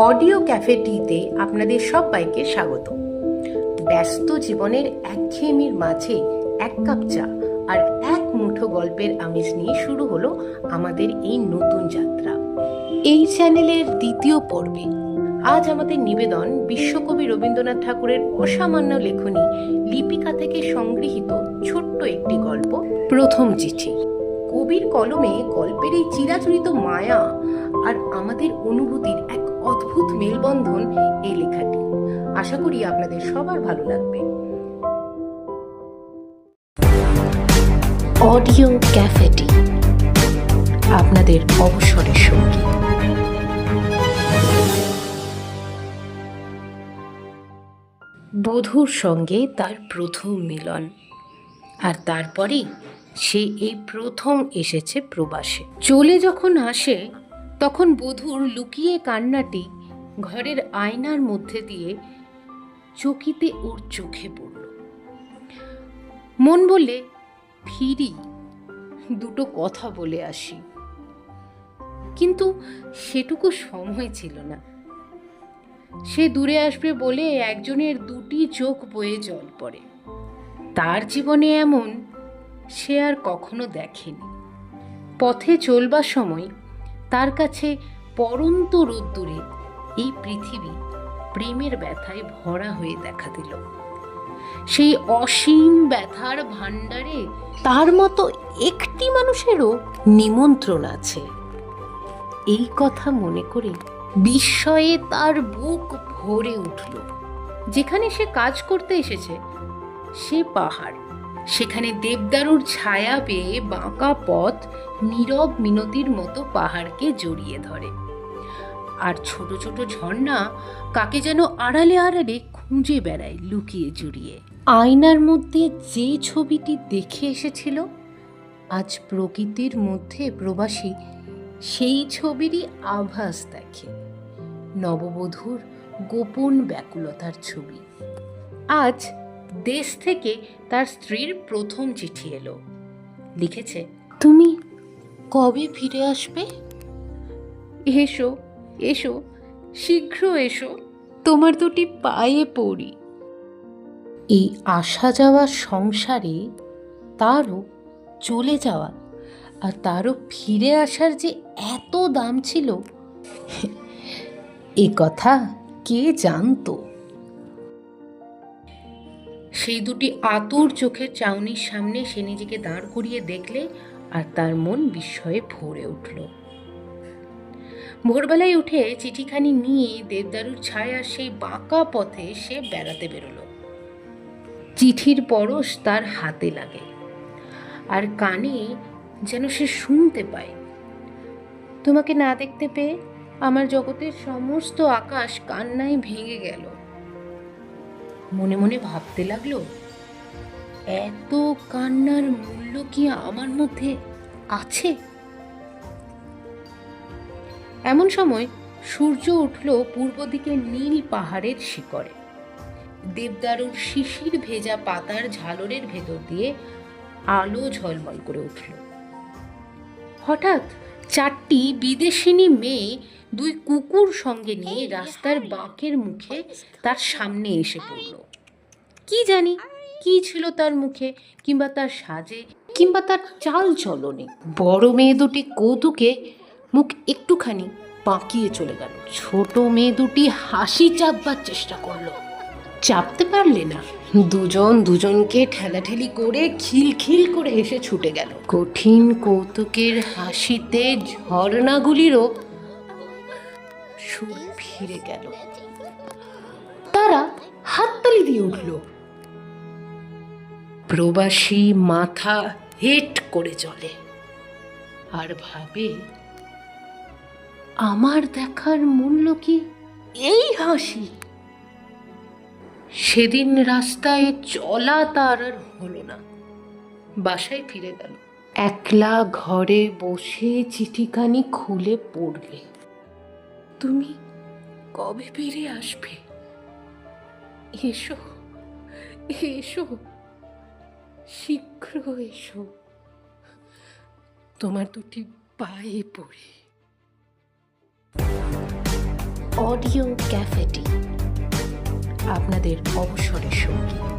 Audio ক্যাফেটিতে আপনাদের সবাইকে স্বাগত। ব্যস্ত জীবনের একঘেয়েমির মাঝে এক কাপ চা আর এক মুঠো গল্পের আমেজ নিয়ে শুরু হলো আমাদের এই নতুন যাত্রা। এই চ্যানেলের দ্বিতীয় পর্বে আজ আমাদের নিবেদন বিশ্বকবি রবীন্দ্রনাথ ঠাকুরের অসামান্য লেখনী লিপিকা থেকে সংগৃহীত ছোট্ট একটি গল্প, প্রথম চিঠি। কবির কলমে গল্পের এই চিরাচরিত মায়া আর আমাদের অনুভূতির এক অদ্ভুত মেলবন্ধন এই লেখাটি। আশা করি আপনাদের সবার ভালো লাগবে। অডিও ক্যাফেটি আপনাদের অবসরের সঙ্গী। বধূর সঙ্গে তার প্রথম মিলন, আর তারপরে সে এই প্রথম এসেছে প্রবাসে। চলে যখন আসে তখন বধূর লুকিয়ে কান্নাটি ঘরের আয়নার মধ্যে দিয়ে চকিতে ওর চোখে পড়ল। মন বলে ফিরি, দুটো কথা বলে আসি, কিন্তু সেটুকু সময় ছিল না। সে দূরে আসবে বলে একজনের দুটি চোখ বয়ে জল পড়ে। তার জীবনে এমন সে আর কখনো দেখেনি। পথে চলবার সময় তার কাছে পরন্ত রোদ্দুরে এই পৃথিবী প্রেমের ব্যথায় ভরা হয়ে দেখা দিল। সেই অসীম ব্যথার ভাণ্ডারে তার মতো একটি মানুষেরও নিমন্ত্রণ আছে। এই কথা মনে করে বিস্ময়ে তার বুক ভরে উঠল। যেখানে সে কাজ করতে এসেছে সে পাহাড়, সেখানে দেবদারুর ছায়া পেয়ে বাঁকা পথ নীরব মিনতির মতো পাহাড়কে জড়িয়ে ধরে, আর ছোট ছোট ঝর্ণা কাকে যেন আড়ালে আড়ালে খুঁজে বেড়ায় লুকিয়ে জুড়িয়ে। আয়নার মধ্যে যে ছবিটি দেখে এসেছিল আজ প্রকৃতির মধ্যে প্রবাসী সেই ছবিরই আভাস দেখে। নববধূর গোপন ব্যাকুলতার ছবি। আজ দেশ থেকে তার স্ত্রীর প্রথম চিঠি এলো। লিখেছে, তুমি কবে ফিরে আসবে? এসো এসো, শীঘ্র এসো, তোমার দুটি পায়ে পড়ি। এই আসা যাওয়ার সংসারে তারও চলে যাওয়া আর তারও ফিরে আসার যে এত দাম ছিল, এ কথা কে জানতো? সেই দুটি আতুর চোখের চাউনির সামনে সে নিজেকে দাঁড় করিয়ে দেখলে আর তার মন বিস্ময়ে ভরে উঠল। ভোরবেলায় উঠে চিঠিখানি নিয়ে দেবদারুর ছায়া সেই বাঁকা পথে সে বেড়াতে বেরোলো। চিঠির পরশ তার হাতে লাগে আর কানে যেন সে শুনতে পায়, তোমাকে না দেখতে পেয়ে আমার জগতের সমস্ত আকাশ কান্নায় ভেঙে গেল। মনে মনে ভাবতে লাগলো, এত কান্নার মূল্য কি আমার মধ্যে আছে? এমন সময় সূর্য উঠল পূর্ব দিকে নীল পাহাড়ের শিকড়ে। দেবদারুর শিশির ভেজা পাতার ঝালরের ভেতর দিয়ে আলো ঝলমল করে উঠল। হঠাৎ চারটি বিদেশিনী মেয়ে দুই কুকুর সঙ্গে নিয়ে রাস্তার বাঁকের মুখে তার সামনে এসে পড়ল। কি জানি কি ছিল তার মুখে, কিংবা তার সাজে, কিংবা তার চাল চলনে। বড় মেয়ে দুটি কৌতুকে মুখ একটুখানি বাঁকিয়ে চলে গেল। ছোট মেয়ে দুটি হাসি চাপবার চেষ্টা করলো, চাপতে পারলে না। দুজন দুজনকে ঠেলাঠেলি করে খিলখিল করে হেসে ছুটে গেল। কঠিন কৌতুকের হাসিতে ঝর্ণাগুলিরও সুর ফিরে গেল। তারা হাততালি দিয়ে উঠল। প্রবাসী মাথা হেট করে চলে আর ভাবে, আমার দেখার মূল্য কি এই হাসি? সেদিন রাস্তায় চলা তার আর হলো না। বাসায় ফিরে গেল। একলা ঘরে বসে চিঠিখানি খুলে পড়লে, তুমি কবে ফিরে আসবে? এসো এসো, শীঘ্র এসো, তোমার দুটি পায়ে পড়ি। অডিও ক্যাফেটি আপনাদের অবসরের সঙ্গী।